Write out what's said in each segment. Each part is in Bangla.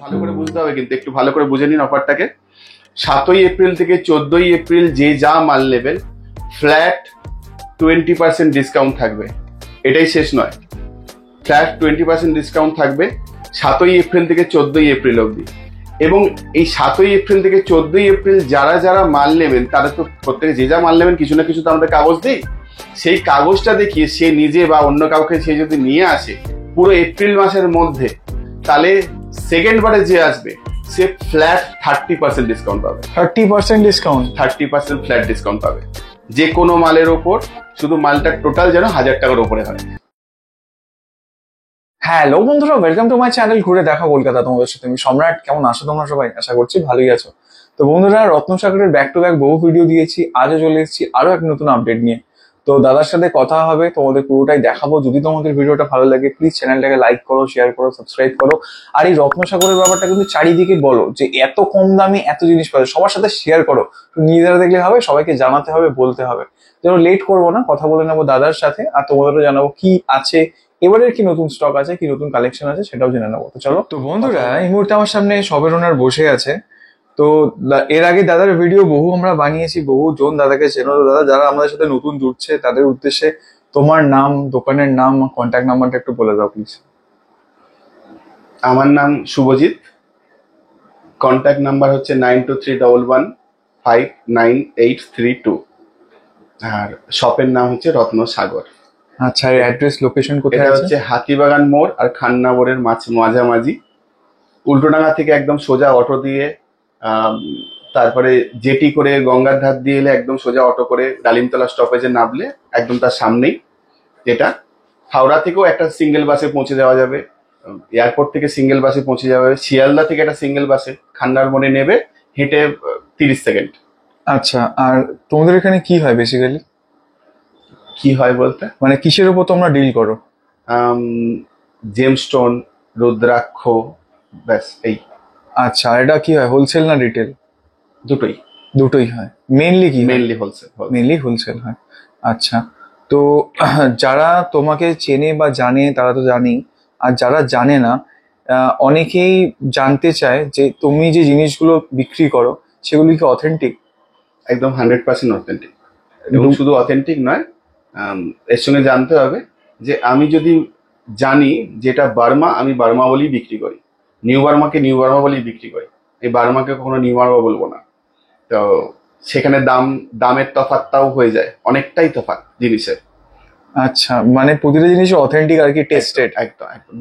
ভালো করে বুঝতে হবে, কিন্তু একটু ভালো করে বুঝে নিন অফারটাকে। 7ই এপ্রিল থেকে 14ই এপ্রিল যে যা মাল নেবেন ফ্ল্যাট 20% ডিসকাউন্ট থাকবে। এটাই শেষ নয়, ফ্ল্যাট 20% ডিসকাউন্ট থাকবে 7ই এপ্রিল থেকে 14ই এপ্রিল অবধি। এবং এই 7ই এপ্রিল থেকে 14ই এপ্রিল যারা যারা মাল নেবেন তারা তো প্রত্যেকে যে যা মাল নেবেন কিছু না কিছু তো আমাদের কাগজ দেই, সেই কাগজটা দেখিয়ে সে নিজে বা অন্য কাউকে সে যদি নিয়ে আসে পুরো এপ্রিল মাসের মধ্যে, তাহলে সেকেন্ড বারে যে আসবে সে ফ্ল্যাট 30% ডিসকাউন্ট পাবে। 30% ডিসকাউন্ট? 30% ফ্ল্যাট ডিসকাউন্ট পাবে যে কোনো মালের ওপর, শুধু মালটা টোটাল যেন 1000 টাকার উপরে হয়। হ্যালো বন্ধুরা, ওয়েলকাম টু মাই চ্যানেল ঘুরে দেখা কলকাতা। তোমাদের সাথে আমি সম্রাট। কেমন আছো তোমরা সবাই? আশা করছি ভালোই আছো। তো বন্ধুরা, রত্নসাগরের ব্যাক টু ব্যাক বহু ভিডিও দিয়েছি, আজও চলে এসেছি আরো এক নতুন আপডেট নিয়ে। তো দাদার সাথে কথা হবে, তোমাদের পুরোটাই দেখাবো। যদি তোমাদের ভিডিওটা ভালো লাগে প্লিজ চ্যানেলটাকে লাইক করো, শেয়ার করো, সাবস্ক্রাইব করো। আর এই রত্নসাগরের ব্যাপারটা কিন্তু চারিদিকে বলো যে এত কম দামে এত জিনিস পাবে, সবার সাথে শেয়ার করো। নিজেরা দেখলে হবে, সবাইকে জানাতে হবে, বলতে হবে। যেন লেট করবো না, কথা বলে নেবো দাদার সাথে, আর তোমাদেরও জানাবো কি আছে এবারের, কি নতুন স্টক আছে, কি নতুন কালেকশন আছে সেটাও জেনে নেবো। তো চলো। তো বন্ধুরা, এই মুহূর্তে আমার সামনে সবের ওনার বসে আছে। তো এর আগে দাদার ভিডিও বহু আমরা বানিয়েছি, বহু জন দাদাকে চেনো। তো দাদা, যারা আমাদের সাথে নতুন জুড়ছে তাদের উদ্দেশ্যে তোমার নাম, দোকানের নাম, কন্ট্যাক্ট নাম্বারটা একটু বলে দাও প্লিজ। আমার নাম শুভজিৎ, কন্ট্যাক্ট নাম্বার হচ্ছে 9231159832, আর শপের নাম হচ্ছে রত্নসাগর। আচ্ছা, এর অ্যাড্রেস লোকেশন কোথায় এটা আছে? হচ্ছে হাতিবাগান মোড় আর খান্না মোড়ের মাঝামাঝি, উল্টোডাঙ্গা থেকে একদম সোজা অটো দিয়ে তারপরে জেটি করে গঙ্গার ধার দিয়ে এলে একদম সোজা অটো করে ডালিমতলা স্টপেজে নামলে একদম তার সামনেই। এটা হাওড়া থেকেও একটা সিঙ্গেল বাসে পৌঁছে যাওয়া যাবে, এয়ারপোর্ট থেকে সিঙ্গেল বাসে পৌঁছে যাওয়া যাবে, শিয়ালদা থেকে একটা সিঙ্গেল বাসে খান্নার মোড়ে নেবে, হেঁটে 30 সেকেন্ড। আচ্ছা, আর তোমাদের এখানে কি হয় বেসিক্যালি? কি হয় বলতে মানে কিসের উপর তোমরা ডিল করো? জেমস্টোন, রুদ্রাক্ষ, ব্যাস এই। আচ্ছা, আর এটা কি হয়, হোলসেল না রিটেল? দুটোই। দুটোই হয়। মেনলি কি? Mainly wholesale. মেনলি হোলসেল হয়। আচ্ছা, তো যারা তোমাকে চেনে বা জানে তারা তো জানেই, আর যারা জানে না অনেকেই জানতে চায় যে তুমি যে জিনিসগুলো বিক্রি করো সেগুলি কি অথেন্টিক? একদম 100% অথেন্টিক। এবং শুধু অথেন্টিক নয়, এর সঙ্গে জানতে হবে যে আমি যদি জানি যেটা বার্মা, আমি বার্মা বলেই বিক্রি করি, নিউ বার্মাকে নিউ বার্মা বলেই বিক্রি করি, এই বার্মাকে কখনো নিউ বার্মা বলবো না। তো সেখানে দামের তফাৎটাও হয়ে যায়, অনেকটাই তফাৎ জিনিসের। আচ্ছা, মানে প্রতিটা জিনিস অথেন্টিক আর কি, টেস্টেড। একদম একদম।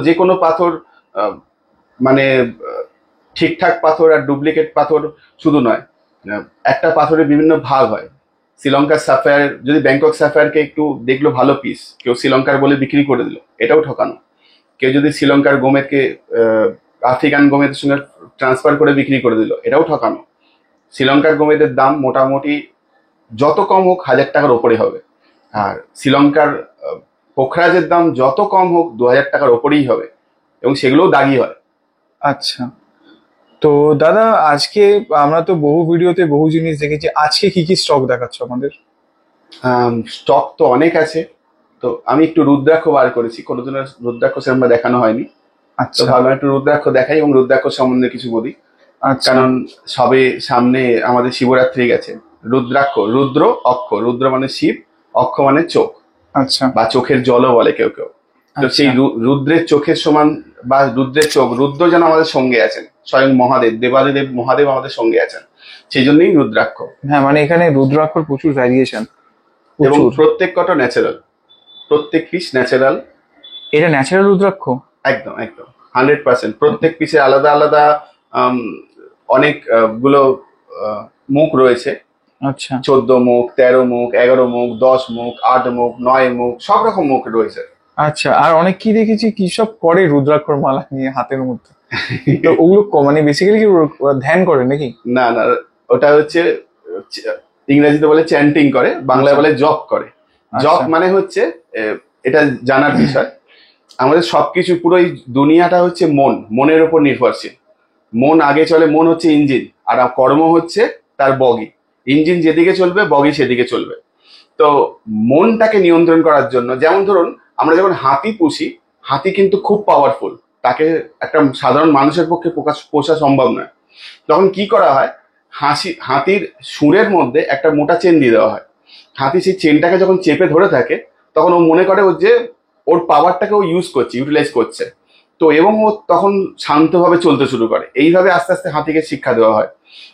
যে কোনো পাথর, মানে ঠিকঠাক পাথর আর ডুপ্লিকেট পাথর শুধু নয়, একটা পাথরের বিভিন্ন ভাগ হয়। শ্রীলঙ্কার সাফায়ার, যদি ব্যাংকক সাফায়ারকে একটু দেখলো ভালো পিস, কেউ শ্রীলঙ্কার বলে বিক্রি করে দিল, এটাও ঠকানো। কেউ যদি শ্রীলঙ্কার গোমেদকে আফ্রিকান গোমেদের সঙ্গে ট্রান্সফার করে বিক্রি করে দিল, এটাও ঠকানো। শ্রীলঙ্কার গোমেদের দাম মোটামুটি যত কম হোক 1000 টাকার ওপরে হবে, আর শ্রীলঙ্কার পোখরাজের দাম যত কম হোক 2000 টাকার ওপরেই হবে, এবং সেগুলোও দাগি হয়। আচ্ছা, তো দাদা আজকে আমরা তো বহু ভিডিওতে বহু জিনিস দেখেছি, আজকে কি কি স্টক দেখাচ্ছ আমাদের? স্টক তো অনেক আছে, তো আমি একটু রুদ্রাক্ষ বার করেছি, কোনোদিনের রুদ্রাক্ষ সেরকম দেখানো হয়নি। আচ্ছা, তো ভাবলাম একটু রুদ্রাক্ষ দেখাই এবং রুদ্রাক্ষ সম্বন্ধে কিছু বলি। আচ্ছা, কারণ সবে সামনে আমাদের শিবরাত্রি গেছে। রুদ্রাক্ষ, রুদ্র অক্ষ, রুদ্র মানে শিব, অক্ষ মানে চোখ, আচ্ছা, বা চোখের জলও বলে কেউ কেউ। তো সেই রুদ্রের চোখের সমান বা রুদ্রের চোখ, রুদ্র যেন আমাদের সঙ্গে আছেন, স্বয়ং মহাদেব, দেবাদিদেব মহাদেব আমাদের সঙ্গে আছেন, সেই জন্যই রুদ্রাক্ষ। হ্যাঁ, মানে এখানে রুদ্রাক্ষর প্রচুর ভ্যারিয়েশন, এবং প্রত্যেক কটা ন্যাচারাল, প্রত্যেক পিস ন্যাচারাল। এটা ন্যাচারাল রুদ্রাক্ষ? একদম একদম 100%। প্রত্যেক পিসে আলাদা আলাদা অনেক গুলো মুখ রয়েছে। আচ্ছা, 14 মুখ, 13 মুখ, 11 মুখ, 10 মুখ, 8 মুখ, 9 মুখ, সব রকম মুখ রয়েছে। আচ্ছা, আর অনেক কি দেখেছি কি সব করে রুদ্রাক্ষর মালা নিয়ে হাতের মধ্যে, তো ওগুলো মানে বেসিক্যালি কি ওরা ধ্যান করে নাকি? না না, ওটা হচ্ছে ইংরেজিতে বলে চ্যান্টিং করে, বাংলায় বলে জপ করে। জপ মানে হচ্ছে, এটা জানার বিষয়, আমাদের সবকিছু পুরো এই দুনিয়াটা হচ্ছে মনের উপর নির্ভরশীল। মন আগে চলে, মন হচ্ছে ইঞ্জিন, আর কর্ম হচ্ছে তার বগি। ইঞ্জিন যেদিকে চলবে বগি সেদিকে চলবে। তো মনটাকে নিয়ন্ত্রণ করার জন্য, যেমন ধরুন আমরা যখন হাতি পুষি, হাতি কিন্তু খুব পাওয়ারফুল, তাকে একটা সাধারণ মানুষের পক্ষে পোষা সম্ভব নয়। তখন কি করা হয়, হাতির সুরের মধ্যে একটা মোটা চেন দিয়ে দেওয়া হয়। হাতি সেই চেনটাকে যখন চেপে ধরে থাকে তখন ও মনে করে ও যে ওর পাওয়ারটাকে ও ইউটিলাইজ করছে। তো এবং ও তখন শান্তভাবে চলতে শুরু করে। এইভাবে আস্তে আস্তে হাতিকে শিক্ষা দেওয়া হয়।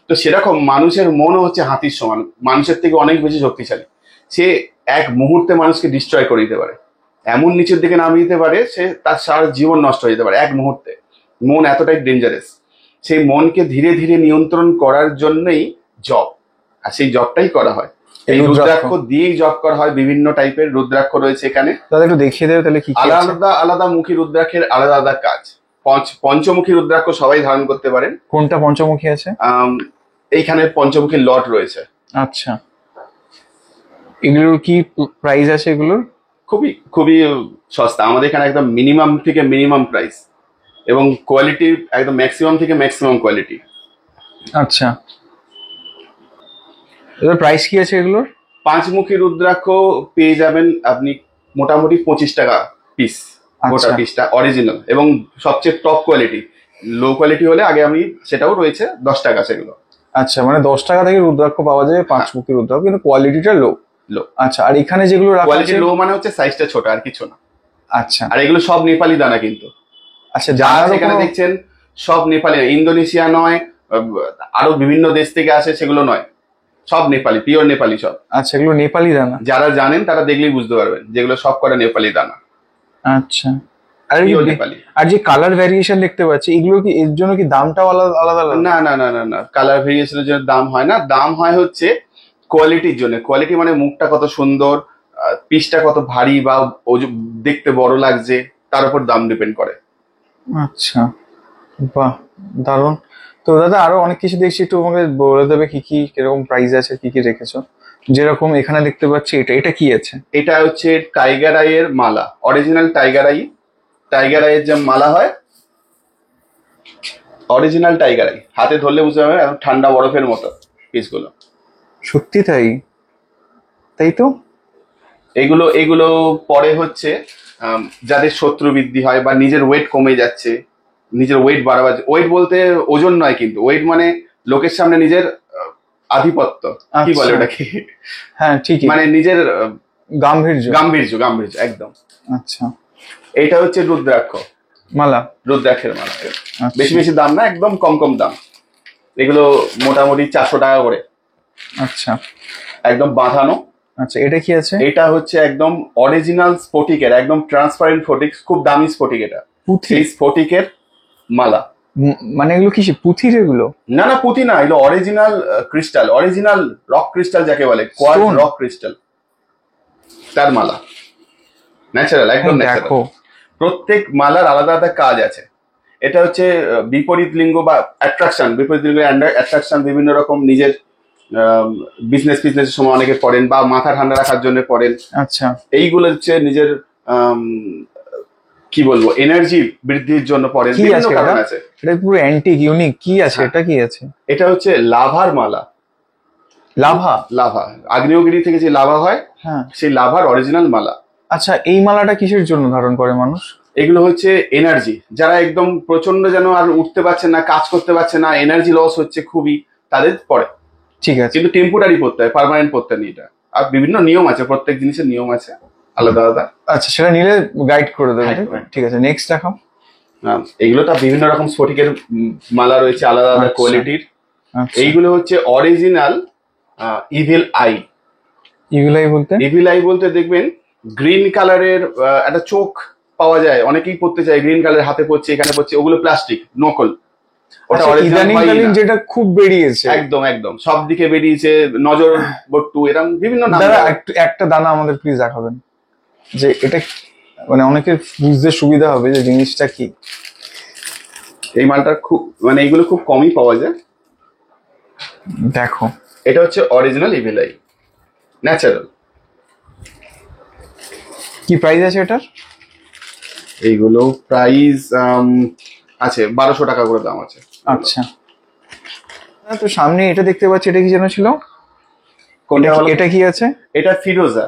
তো সেরকম মানুষের মনও হচ্ছে হাতির সমান, মানুষের থেকে অনেক বেশি শক্তিশালী। সে এক মুহূর্তে মানুষকে ডিস্ট্রয় করে দিতে পারে, এমন নিচের দিকে নামিয়ে দিতে পারে, সে তার সারা জীবন নষ্ট হয়ে যেতে পারে এক মুহূর্তে। মন এতটাই ডেঞ্জারাস। সেই মনকে ধীরে ধীরে নিয়ন্ত্রণ করার জন্যই জব, আর সেই জবটাই করা হয়। এই রুদ্রাক্ষ দিয়েই জব করা হয়। বিভিন্ন টাইপের রুদ্রাক্ষ রয়েছে এখানে। দাদা একটু দেখিয়ে দেবে তাহলে কি কি আছে? আলাদা আলাদা মুখী রুদ্রাক্ষের আলাদা আলাদা কাজ। পঞ্চমুখী রুদ্রাক্ষ সবাই ধারণ করতে পারেন। কোনটা পঞ্চমুখী আছে? এইখানে পঞ্চমুখী লট রয়েছে। আচ্ছা, এগুলোর কি প্রাইস আছে? এগুলোর খুবই খুবই সস্তা। আমাদের এখানে একদম মিনিমাম থেকে মিনিমাম প্রাইস, এবং কোয়ালিটি একদম ম্যাক্সিমাম থেকে ম্যাক্সিমাম কোয়ালিটি। আচ্ছা, এগুলোর প্রাইস কি আছে এগুলোর? পাঁচমুখী রুদ্রাক্ষ পেয়ে যাবেন আপনি মোটামুটি 25 টাকা পিস, গোটা পিসটা অরিজিনাল এবং সবচেয়ে টপ কোয়ালিটি। লো কোয়ালিটি হলে আগে আমি সেটাও রয়েছে 10 টাকা সেগুলো। আচ্ছা, মানে 10 টাকা থেকে রুদ্রাক্ষ পাওয়া যায়, পাঁচমুখী রুদ্রাক্ষ, কিন্তু কোয়ালিটিটা লো। আচ্ছা, আর এখানে যেগুলো রাখা কোয়ালিটি লো মানে হচ্ছে সাইজটা ছোট, আর কিছু না। আচ্ছা, আর এগুলো সব নেপালি দানা কিন্তু। আচ্ছা, যা এখানে দেখছেন সব নেপালি, ইন্দোনেশিয়া নয়, আরো বিভিন্ন দেশ থেকে আসে সেগুলো নয়, সব নেপালি, পিওর নেপালি সব। আচ্ছা, এগুলো নেপালি দানা? যারা জানেন তারা দেখলেই বুঝতে পারবেন যেগুলো সব কটা নেপালি দানা। আচ্ছা, আর যে কালার ভ্যারিয়েশন দেখতে পাচ্ছি, এগুলো কি এর জন্য কি দামটাও আলাদা আলাদা? না না না না না, কালার ভেরিয়েশনের জন্য দাম হয় না। দাম হয় হচ্ছে কোয়ালিটির জন্য। কোয়ালিটি মানে মুখটা কত সুন্দর, পিসটা কত ভারী বা দেখতে বড় লাগছে, তার উপর দাম ডিপেন্ড করে। আচ্ছা, বাহ, দারুণ। তো দাদা আরো অনেক কিছু দেখছি, একটু আমাকে বলে দেবে কি কি কিরকম প্রাইস আছে, কি কি রেখেছো? যেরকম এখানে দেখতে পাচ্ছি, এটা কি আছে? এটা হচ্ছে টাইগার আইয়ের মালা, অরিজিনাল টাইগার আই। টাইগার আইয়ের যে মালা হয়, অরিজিনাল টাইগার আই, হাতে ধরলে বুঝতে পারবে একদম ঠান্ডা বরফের মতো পিসগুলো। সত্যি তাই? তাই তো। এগুলো এগুলো পরে হচ্ছে যাদের শত্রু বৃদ্ধি হয় বা নিজের ওয়েট কমে যাচ্ছে, নিজের ওয়েট বাড়াবার, ওয়েট বলতে ওজন নয় কিন্তু, ওয়েট মানে লোকের সামনে নিজের আধিপত্য, কি বলে ওটাকে? হ্যাঁ, ঠিক, মানে নিজের গাম্ভীর্য গাম্ভীর্য গাম্ভীর্য একদম। আচ্ছা, এটা হচ্ছে রুদ্রাক্ষ মালা, রুদ্রাক্ষের মালা। বেশি বেশি দাম না, একদম কম কম দাম। এগুলো মোটামুটি 400 টাকা করে। আচ্ছা, একদম বাঁধানো। আচ্ছা, এটা কি আছে? এটা হচ্ছে একদম অরিজিনাল স্ফটিকের, একদম ট্রান্সপারেন্ট স্ফটিক, খুব দামি স্ফটিক। এটা পুঁথি স্ফটিকের মালা। মানে এগুলো কি পুঁথির? এগুলো না না, পুঁথি না, এগুলো original crystal, original rock crystal যাকে বলে, কোয়ার্টজ রক ক্রিস্টাল, তার মালা। ন্যাচারাল, একদম ন্যাচারাল। প্রত্যেক মালার আলাদা আলাদা কাজ আছে। এটা হচ্ছে বিপরীত লিঙ্গ বা অ্যাট্রাকশন, বিপরীত লিঙ্গ অ্যাট্রাকশন, বিভিন্ন রকম নিজের বিজনেসের সময় অনেকে পড়েন বা মাথা ঠান্ডা রাখার জন্য পড়েন। আচ্ছা, এইগুলো হচ্ছে নিজের কি বলবো, এনার্জি বৃদ্ধির জন্য পড়েন। বিভিন্ন কারণ আছে। এটা পুরো অ্যান্টিক ইউনিক। কি আছে এটা? কি আছে এটা? হচ্ছে লাভার মালা। লাভা? লাভা, আগ্নেয়গিরি থেকে যে লাভা হয়, হ্যাঁ, সেই লাভার অরিজিনাল মালা। আচ্ছা, এই মালাটা কিসের জন্য ধারণ করে মানুষ? এগুলো হচ্ছে এনার্জি, যারা একদম প্রচন্ড যেন আর উঠতে পারছে না, কাজ করতে পারছে না, এনার্জি লস হচ্ছে খুবই, তাদের পড়ে। ঠিক আছে, কিন্তু টেম্পোরারি পড়তে হয়, পার্মানেন্ট পড়তে নেই এটা। আর বিভিন্ন নিয়ম আছে, প্রত্যেক জিনিসের নিয়ম আছে আলাদা আলাদা। আচ্ছা, সেটা নিলে গাইড করে দেবে। ঠিক আছে, নেক্সট দেখাও। এইগুলো তো বিভিন্ন রকম স্ফটিকের মালা রয়েছে আলাদা আলাদা কোয়ালিটির। এইগুলো হচ্ছে original evil I. Evil I বলতে? ইভিল আই বলতে দেখবেন গ্রিন কালারের একটা চোখ পাওয়া যায়, অনেকেই পড়তে চায়, গ্রিন কালার হাতে পড়ছে, এখানে পড়ছে, ওগুলো প্লাস্টিক, নকল। ওটা অরিজিনাল যেটা খুব বেরিয়েছে, একদম একদম সব দিকে বেরিয়েছে, নজর বট্টু, এরকম বিভিন্ন নাম। একটা দানা আমাদের প্লিজ দেখাবেন, যে এটা মানে অনেকের বুঝতে সুবিধা হবে যে জিনিসটা কি। এই মালটা খুব, মানে এইগুলো খুব কমই পাওয়া যায়। দেখো, এটা হচ্ছে অরিজিনাল ইভিল আই, ন্যাচারাল। কি প্রাইস আছে এটার? এইগুলো প্রাইস আছে 1200 টাকা করে দাম আছে। আচ্ছা, তো সামনে এটা দেখতে পাচ্ছি, এটা কি যেন ছিল? এটা কি আছে? এটা ফিরোজা।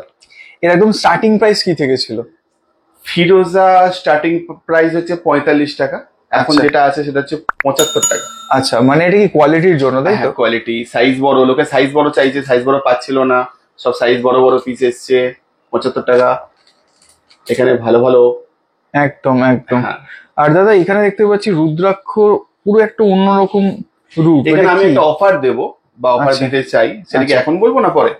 এর একদম স্টার্টিং প্রাইস কি থেকে ছিল? ফিরোজা স্টার্টিং প্রাইস হচ্ছে 45 টাকা, এখন আচ্ছা। যেটা আছে সেটা হচ্ছে 75 টাকা। আচ্ছা, মানে এটা কি কোয়ালিটির জন্য, তাই তো? হ্যাঁ, কোয়ালিটি, সাইজ বড়, লোকে সাইজ বড় চাইছে, সাইজ বড় পাচ্ছিল না, সব সাইজ বড় বড় পিস এসছে, 75 টাকা। এখানে ভালো ভালো। একদম একদম। হ্যাঁ, আর দাদা এখানে দেখতে পাচ্ছি রুদ্রাক্ষ, পুরো একটা অন্যরকম রূপ। এখানে এটা আমি কি? একটা অফার দেব বা অফার আচ্ছা। দিতে চাই, সেটা কি আচ্ছা। এখন বলবো না পরে?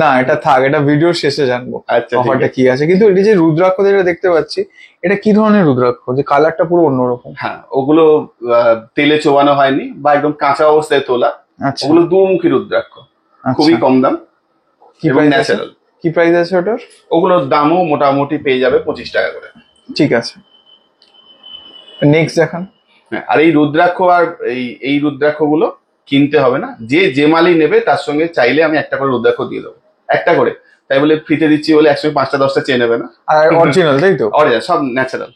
না, এটা থাক, এটা ভিডিওর শেষে জানবো আচ্ছা, ঠিক অফারটা আছে। কি আছে। কিন্তু এটা যে রুদ্রাক্ষ যেটা দেখতে পাচ্ছি, এটা কি ধরনের রুদ্রাক্ষ, যে কালারটা পুরো অন্যরকম? হ্যাঁ, ওগুলো তেলে চোবানো হয়নি বা একদম কাঁচা অবস্থায় তোলা, আচ্ছা। ওগুলো দুমুখী রুদ্রাক্ষ, খুবই আচ্ছা। কম দাম কি এবং প্রাইস আছে? ন্যাচারাল। কি প্রাইস আছে ওটার? ওগুলোর দামও মোটামুটি পেয়ে যাবে 25 টাকা করে। ঠিক আছে, নেক্সট দেখান। হ্যাঁ, আর এই রুদ্রাক্ষ আর এই রুদ্রাক্ষ গুলো কিনতে হবে না, যে যে মালই নেবে তার সঙ্গে চাইলে আমি একটা করে রুদ্রাক্ষ দিয়ে দেবো, একটা করে। তাই বলে ফ্রিতে দিচ্ছি বলে একসঙ্গে 5টা 10টা চেয়ে নেবে না। আর অরিজিনাল, তাই তো? অরিজিনাল, সব ন্যাচারাল।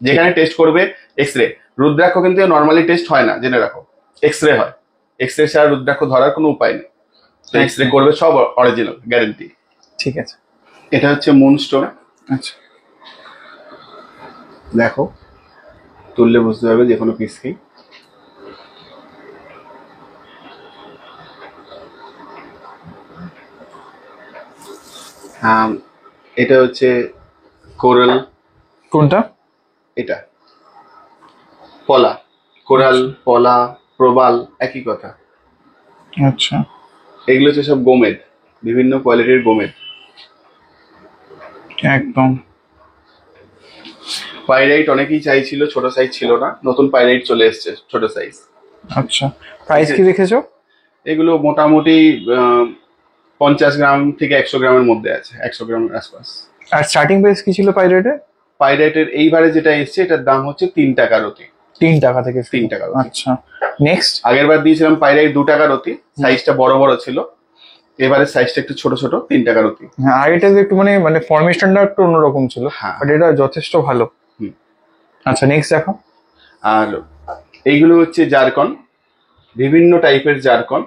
যেখানে টেস্ট করবে এক্সরে, রুদ্রাক্ষ কিন্তু নর্মালি টেস্ট হয় না, জেনে রাখো, এক্সরে হয়। এক্সরে ছাড়া রুদ্রাক্ষ ধরার কোনো উপায় নেই, তো এক্সরে করবে, সব অরিজিনাল, গ্যারেন্টি। ঠিক আছে। এটা হচ্ছে মুন স্টোন। আচ্ছা। দেখো, তুললে বুঝতে পারবে যে কোনো পিসকেই। এটা হচ্ছে কোরাল। কোনটা? এটা পলা, কোরাল, পলা, প্রবাল, একই কথা। আচ্ছা। এগুলো হচ্ছে সব গোমেদ, বিভিন্ন কোয়ালিটির গোমেদ। একদম। পাইরাইট অনেকেই চাইছিল, ছোট সাইজ ছিল না, নতুন পাইরাইট চলে এসছে ছোট সাইজ। আচ্ছা, প্রাইস কি রেখেছো? এগুলো মোটামুটি 50 গ্রাম থেকে 100 গ্রামের মধ্যে আছে, 100 গ্রামের আশপাশ। আর স্টার্টিং প্রাইস কি ছিল পাইরেটে? পাইরাইটের এইবারে যেটা এসছে এটার দাম হচ্ছে 3 টাকা রতি। 3 টাকা থেকে 3 টাকা রতি। আচ্ছা, নেক্সট। আগের বার দিয়েছিলাম পাইরাইট 2 টাকা রতি, সাইজটা বড় বড় ছিল। এবারে সাইজটা একটু ছোট ছোট, 3 টাকা রতি। হ্যাঁ, আর এটা একটু মানে মানে ফরমেশনটা একটু অন্যরকম ছিল, হ্যাঁ। বাট এটা যথেষ্ট ভালো। হুম। আচ্ছা, নেক্সট দেখো। আর এইগুলো হচ্ছে জারকন, বিভিন্ন টাইপের zircon,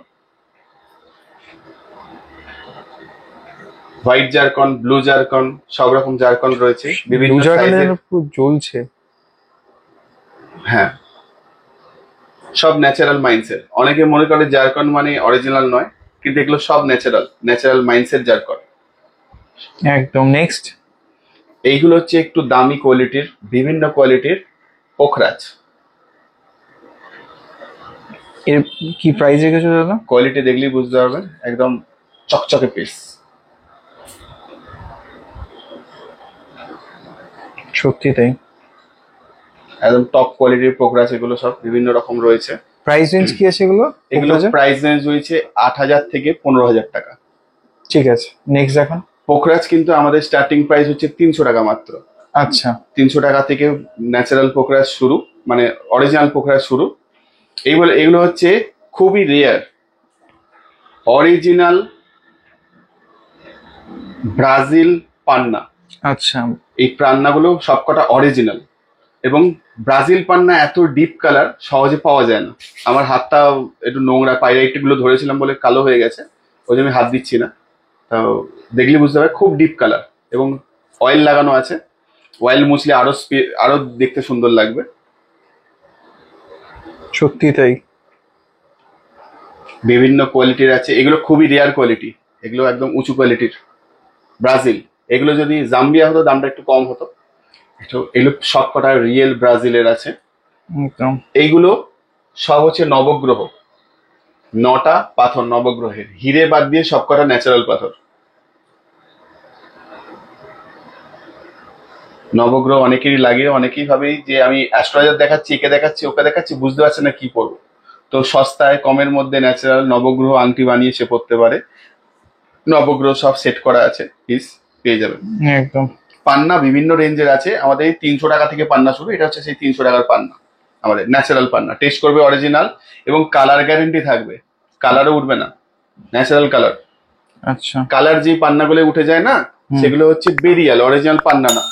white zircon, blue zircon, সব রকম জারকন রয়েছে বিভিন্ন সাইজের। পুরো জ্বলছে। হ্যাঁ, সব ন্যাচারাল মাইন্সের। অনেকে মনে করে জারকন মানে অরিজিনাল নয়, কিন্তু এগুলো সব ন্যাচারাল, ন্যাচারাল মাইন্সের জারকন। একদম, নেক্সট। এইগুলো হচ্ছে একটু দামি কোয়ালিটির, বিভিন্ন কোয়ালিটির পোখরাজ। এর কি প্রাইস রেখেছো দাদা? কোয়ালিটি দেখলেই বুঝতে পারবেন, একদম চকচকে পিস। সত্যি তাই। একদম টপ কোয়ালিটির পোখরাজ, এগুলো সব বিভিন্ন রকম রয়েছে। প্রাইস রেঞ্জ কি আছে এগুলো? এগুলো প্রাইস রেঞ্জ রয়েছে 8,000 থেকে 15,000 টাকা। ঠিক আছে, নেক্সট দেখান। পোখরাজ কিন্তু আমাদের স্টার্টিং প্রাইস হচ্ছে 300 টাকা মাত্র। আচ্ছা। 300 টাকা থেকে ন্যাচারাল পোখরাজ শুরু, মানে অরিজিনাল পোখরাজ শুরু। এগুলো হচ্ছে খুবই রেয়ার, অরিজিনাল ব্রাজিল পান্না। আচ্ছা। এই পান্নাগুলো সবকটা অরিজিনাল, এবং ব্রাজিল পান্না এত ডিপ কালার সহজে পাওয়া যায় না। আমার হাতটা একটু নোংরা, পাইরাইট গুলো ধরেছিলাম বলে কালো হয়ে গেছে, ওই জন্য আমি হাত দিচ্ছি না। তো দেখলে বুঝতে পারবে, খুব ডিপ কালার, এবং অয়েল লাগানো আছে। অয়েল মুছলে আরো দেখতে সুন্দর লাগবে। সত্যি তাই। বিভিন্ন কোয়ালিটির আছে, এগুলো খুবই রেয়ার কোয়ালিটি, এগুলো একদম উঁচু কোয়ালিটির ব্রাজিল। এগুলো যদি জাম্বিয়া হতো দামটা একটু কম হতো। এগুলো সবকটা রিয়েল ব্রাজিলের আছে। একদম। এইগুলো সব হচ্ছে নবগ্রহ, 9টা পাথর নবগ্রহের, হিরে বাদ দিয়ে সবকটা ন্যাচারাল পাথর। নবগ্রহ অনেকেরই লাগে, অনেকেই ভাবেই যে আমি অ্যাস্ট্রোলজার দেখাচ্ছি, একে দেখাচ্ছি, ওকে দেখাচ্ছি, বুঝতে পারছে না কি পড়বো। তো সস্তায় কমের মধ্যে ন্যাচারাল নবগ্রহ আংটি বানিয়ে সে পড়তে পারে। নবগ্রহ সব সেট করা আছে, পিস পেয়ে যাবেন। একদম। পান্না বিভিন্ন রেঞ্জের আছে, আমাদের 300 টাকা থেকে পান্না শুরু। এটা হচ্ছে সেই 300 টাকার পান্না, আমাদের ন্যাচারাল পান্না। টেস্ট করবে অরিজিনাল, এবং কালার গ্যারেন্টি থাকবে, কালারও উঠবে না, ন্যাচারাল কালার। আচ্ছা। কালার যে পান্নাগুলো উঠে যায় না, সেগুলো হচ্ছে বেরিয়াল, অরিজিনাল পান্না না।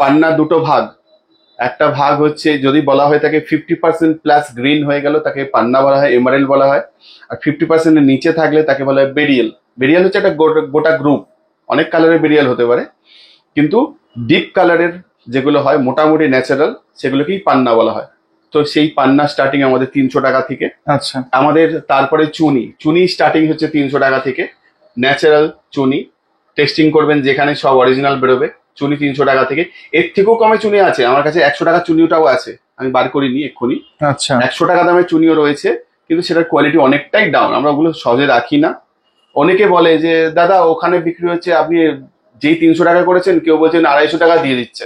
পান্না দুটো ভাগ, একটা ভাগ হচ্ছে যদি বলা হয় তাকে 50% প্লাস গ্রিন হয়ে গেল তাকে পান্না বলা হয়, এমারেল্ড বলা হয়। আর 50% এর নিচে থাকলে তাকে বলা হয় বেরিয়াল। বেরিয়াল হচ্ছে একটা গোটা গ্রুপ, অনেক কালারের বেরিয়াল হতে পারে, কিন্তু ডিপ কালারের যেগুলো হয় মোটামুটি ন্যাচারাল, সেগুলোকেই পান্না বলা হয়। তো সেই পান্না স্টার্টিং আমাদের 300 টাকা থেকে। আচ্ছা, আমাদের তারপরে চুনি স্টার্টিং হচ্ছে 300 টাকা থেকে। ন্যাচারাল চুনি টেস্টিং করবেন, যেখানে সব অরিজিনাল বেরোবে, চুনি 300 টাকা থেকে। এর থেকেও কমে চুনি আছে আমার কাছে, 100 টাকা চুনিটাও আছে, আমি বার করিনি এক্ষুনি। আচ্ছা, 100 টাকা দামের চুনিও রয়েছে, কিন্তু সেটার কোয়ালিটি অনেকটাই ডাউন, আমরা ওগুলো সহজে রাখি না। অনেকে বলে যে দাদা ওখানে বিক্রি হচ্ছে, আপনি যেই 300 টাকা করেছেন কেউ বলছেন 250 টাকা দিয়ে দিচ্ছে।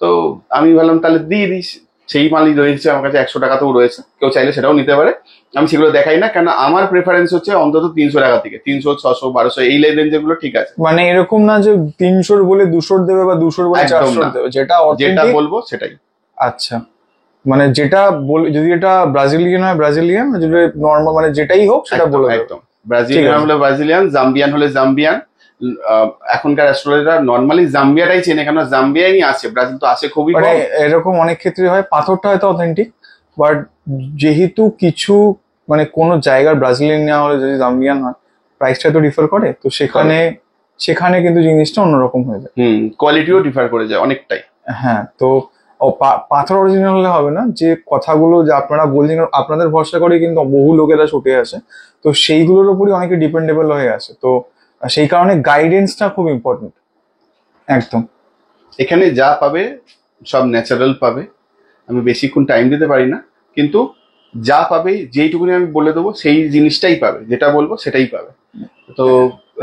তো আমি ভাবলাম তাহলে দিয়ে দিস, সেই মালই রয়েছে আমার কাছে, 100 টাকাতেও রয়েছে, কেউ চাইলে সেটাও নিতে পারে। আমি সেগুলো দেখাই না, কেন আমার প্রেফারেন্স হচ্ছে অন্তত 300 টাকা থেকে 300, 600, 1200 এই রেঞ্জের গুলো ঠিক আছে। মানে এরকম না যে 300 বলে 200 দেবে বা 200 বলে একদম 400 না। দেবে, যেটা যেটা অথেন্টিক। বলবো সেটাই। আচ্ছা, মানে যেটা যদি এটা ব্রাজিলিয়ান হয় ব্রাজিলিয়ান, যদি নর্মাল মানে যেটাই হোক সেটা বলে দেবে। একদম, ব্রাজিলিয়ান হলে ব্রাজিলিয়ান, জাম্বিয়ান হলে জাম্বিয়ান। এখনকার অ্যাস্ট্রোলজাররা নর্মালি জাম্বিয়াটাই চেনে, কেন জাম্বিয়ানই আছে, ব্রাজিল তো আছে খুবই মানে কম। এরকম অনেক ক্ষেত্রে হয় পাথরটা হয়তো অথেন্টিক, বাট যেহেতু কিছু মানে কোন জায়গার ব্রাজিলিয়ান নেওয়া হলে যদি জাম্বিয়ান হয়, প্রাইসটা তো ডিফার করে, তো সেখানে সেখানে কিন্তু জিনিসটা অন্যরকম হয়ে যায়। কোয়ালিটিও ডিফার করে যায় অনেকটাই। হ্যাঁ, তো পাথর অরিজিনাল হলে হবে না। যে কথাগুলো যে আপনারা বলছেন, আপনাদের ভরসা করে কিন্তু বহু লোকেরা ছুটে আসে, তো সেইগুলোর উপরই অনেকে ডিপেন্ডেবল হয়ে আসে। তো সেই কারণে গাইডেন্সটা খুব ইম্পর্টেন্ট। একদম। এখানে যা পাবে সব ন্যাচারাল পাবে, আমি বেশিক্ষণ টাইম দিতে পারি না, কিন্তু যা পাবে যেইটুকুনি আমি বলে দেবো সেই জিনিসটাই পাবে, যেটা বলবো সেটাই পাবে। তো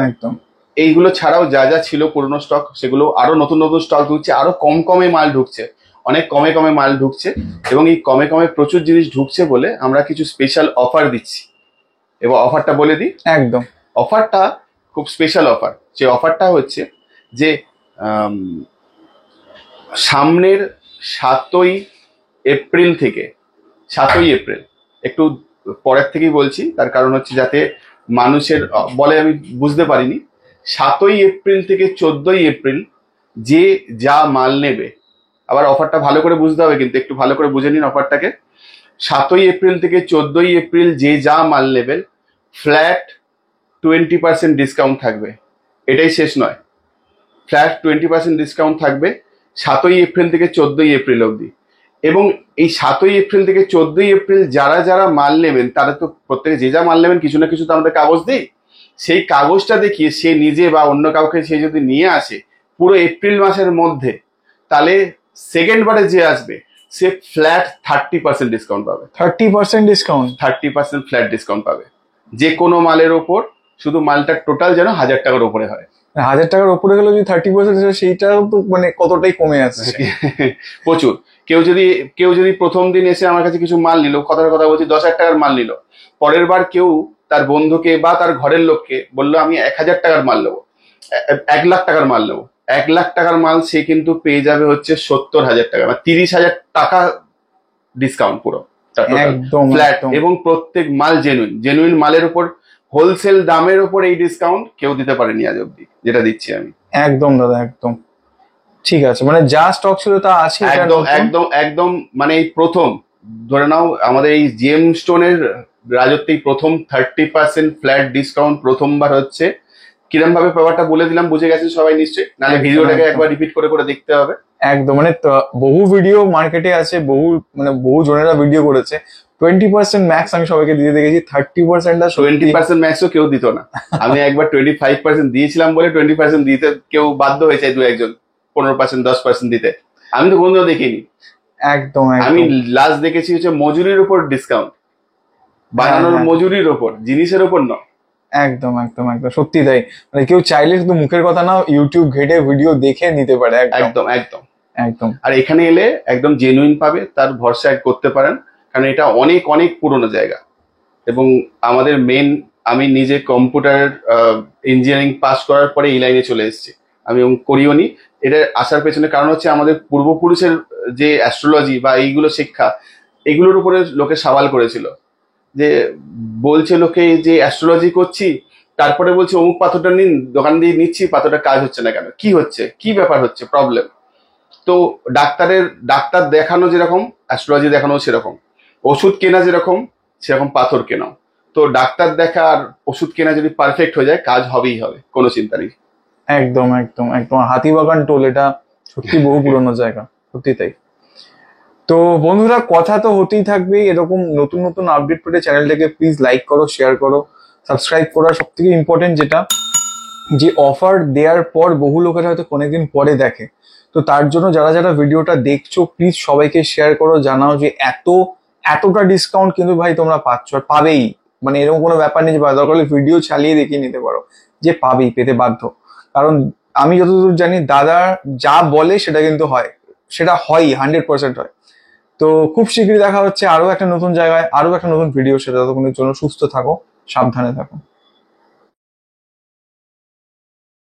একদম। এইগুলো ছাড়াও যা যা ছিল পুরোনো স্টক, সেগুলো আরো নতুন নতুন স্টক ঢুকছে, আরো কম কমে মাল ঢুকছে, অনেক কমে কমে মাল ঢুকছে। এবং এই কমে কমে প্রচুর জিনিস ঢুকছে বলে আমরা কিছু স্পেশাল অফার দিচ্ছি। এবং অফারটা বলে দিই। একদম। অফারটা খুব স্পেশাল অফার। যে অফারটা হচ্ছে যে আম, সামনের 7ই এপ্রিল থেকে, 7ই এপ্রিল একটু পরের থেকেই বলছি, তার কারণ হচ্ছে যাতে মানুষের বলে আমি বুঝতে পারিনি। 7ই এপ্রিল থেকে 14ই এপ্রিল যে যা মাল নেবে, আবার অফারটা ভালো করে বুঝতে হবে, কিন্তু একটু ভালো করে বুঝে নিন অফারটাকে। 7ই এপ্রিল থেকে 14ই এপ্রিল যে যা মাল নেবেন, ফ্ল্যাট 20% ডিসকাউন্ট থাকবে। এটাই শেষ নয়, ফ্ল্যাট 20% ডিসকাউন্ট থাকবে 7ই এপ্রিল থেকে 14ই এপ্রিল অবধি। এবং এই 7ই এপ্রিল থেকে 14ই এপ্রিল যারা যারা মাল নেবেন, তারা তো প্রত্যেকে যে যা মাল নেবেন কিছু না কিছু তো আমাদের কাগজ দিই, সেই কাগজটা দেখিয়ে সে নিজে বা অন্য কাউকে সে যদি নিয়ে আসে পুরো এপ্রিল মাসের মধ্যে, তাহলে সেকেন্ড বারে যে আসবে সে ফ্ল্যাট 30% ডিসকাউন্ট পাবে। 30% ডিসকাউন্ট? 30% ফ্ল্যাট ডিসকাউন্ট পাবে যে কোনো মালের ওপর, শুধু মালটার টোটাল যেন 1000 টাকার উপরে হয়। 1000 টাকার উপরে গেলে যদি 30%, সেইটাও তো মানে কতটাই কমে আসছে। প্রচুর। কেউ যদি প্রথম দিন এসে আমার কাছে কিছু মাল নিল, কথার কথা বলছি 10,000 টাকার মাল নিল, পরের বার কেউ তার বন্ধুকে বা তার ঘরের লোককে বললো আমি 1000 টাকার মাল নেবো, 1 লাখ টাকার মাল নেবো, 1 লাখ টাকার মাল সে কিন্তু পেয়ে যাবে হচ্ছে 70,000 টাকা, মানে 30,000 টাকা ডিসকাউন্ট পুরো একদম ফ্ল্যাট। এবং প্রত্যেক মাল জেনুইন মালের উপর হোলসেল দামের উপর এই ডিসকাউন্ট কেউ দিতে পারেনি আজ অব্দি, যেটা দিচ্ছি আমি। একদম দাদা, একদম ঠিক আছে। মানে যা স্টক ছিল তা আছে? একদম একদম একদম, মানে এই প্রথম ধরে নাও আমাদের এই জেম স্টোনের রাজত্বেই প্রথম 30% ফ্ল্যাট ডিসকাউন্ট প্রথমবার হচ্ছে। কিরম ভাবে ব্যাপারটা বলে দিলাম, বুঝে গেছেন সবাই নিশ্চয়ই, নাহলে ভিডিওটাকে একবার রিপিট করে করে দেখতে হবে। একদম, মানে বহু ভিডিও মার্কেটে আছে, বহু জনেরা ভিডিও করেছে। 20% ম্যাক্স আমি সবাইকে দিয়ে দেখেছি, 30% 20% ম্যাক্সও কেউ দিত না। আমি একবার 25% দিয়েছিলাম বলে 20% দিতে কেউ বাধ্য হয়েছে, 2-1 15%, 10% দিতে। আমি তো কোনোদিনও দেখিনি। একদম। আমি লাস্ট দেখেছি হচ্ছে মজুরির উপর ডিসকাউন্ট, বানানোর মজুরির উপর, জিনিসের উপর নয়। একদম একদম একদম সত্যি তাই। মানে কেউ চাইলে শুধু মুখের কথা না, ইউটিউব ঘেটে ভিডিও দেখে নিতে পারে। একদম একদম একদম। আর এখানে এলে একদম জেনুইন পাবে, তার ভরসা করতে পারেন, কারণ এটা অনেক অনেক পুরনো জায়গা। এবং আমাদের আমি নিজে কম্পিউটার ইঞ্জিনিয়ারিং পাস করার পরে এই লাইনে চলে এসেছি। আমি করিও নি। এটা আসার পেছনে কারণ হচ্ছে আমাদের পূর্বপুরুষের যে অ্যাস্ট্রোলজি বা এইগুলো শিক্ষা, এগুলোর উপরে লোকে সওয়াল করেছিল, যে বলছে লোকে যে অ্যাস্ট্রোলজি করছি, তারপরে বলছে অমুক পাথরটা নিন, দোকান দিয়ে নিচ্ছি, পাথরটা কাজ হচ্ছে না কেন, কি হচ্ছে, কি ব্যাপার হচ্ছে, প্রবলেম। তো ডাক্তার দেখানো যেরকম, অ্যাস্ট্রোলজি দেখানো সেরকম, ওষুধ কেনা যেরকম সেরকম পাথর কেনাও। তো ডাক্তার দেখা আর ওষুধ কেনা যদি পারফেক্ট হয়ে যায়, কাজ হবেই হবে, কোনো চিন্তা নেই। একদম একদম একদম, হাতিবাগান টোল এটা সত্যি বহু পুরোনো জায়গা, সত্যি তাই। তো বন্ধুরা, কথা তো হতেই থাকবে, এরকম নতুন নতুন আপডেট পেতে চ্যানেলটাকে প্লিজ লাইক করো, শেয়ার করো, সাবস্ক্রাইব করো। সব থেকে ইম্পর্টেন্ট যেটা, যে অফার দেওয়ার পর বহু লোকের হয়তো অনেকদিন পরে দেখে, তো তার জন্য যারা যারা ভিডিওটা দেখছো প্লিজ সবাইকে শেয়ার করো, জানাও যে এতটা ডিসকাউন্ট কিন্তু ভাই তোমরা পাচ্ছ, আর পাবেই। মানে এরকম কোনো ব্যাপার নেই যে দরকার হলে ভিডিও চালিয়ে দেখিয়ে নিতে পারো, যে পাবেই, পেতে বাধ্য। কারণ আমি যতদূর জানি দাদা যা বলে সেটা কিন্তু হয়, সেটা হয় 100% হয়। তো খুব শীঘ্রই দেখা হচ্ছে আরো একটা নতুন জায়গায়, আরো একটা নতুন ভিডিও সাথে। ততক্ষণের জন্য সুস্থ থাকো, সাবধানে থাকো।